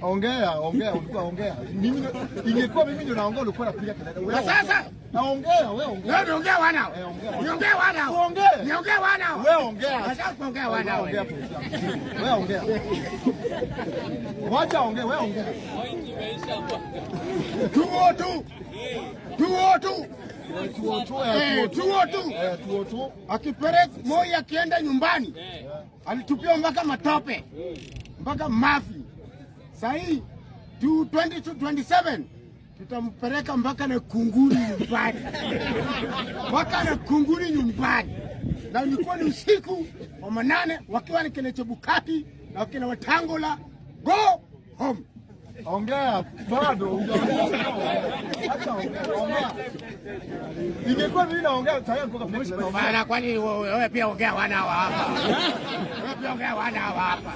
Ongea, ulikuwa ongea. Mimi ingekuwa mimi ndio naongea ulikuwa unapiga kelele. Na sasa naongea, wewe ongea. Wewe ongea wanao. Niongea wanao. Ongea. Niongea wanao. Wewe ongea. Sasa kuongea wanao. Wewe ongea. Wacha ongea, wewe ongea. Tuo akipeleka Moi akienda nyumbani alitupia mpaka matope mpaka mafi. Sasa hii 2027 tutampeleka mpaka na kunguni nyumbani, mpaka na kunguni nyumbani. Na ilikuwa ni usiku wa manane wakiwa ni kina Chebukati na wakina Wetangula. Go home. Ongea bado. Acha ongea. Ingekuwa mimi naongea sasa niko kwa maana kwani wewe pia ongea wana hapa. Wewe pia ongea wana hapa.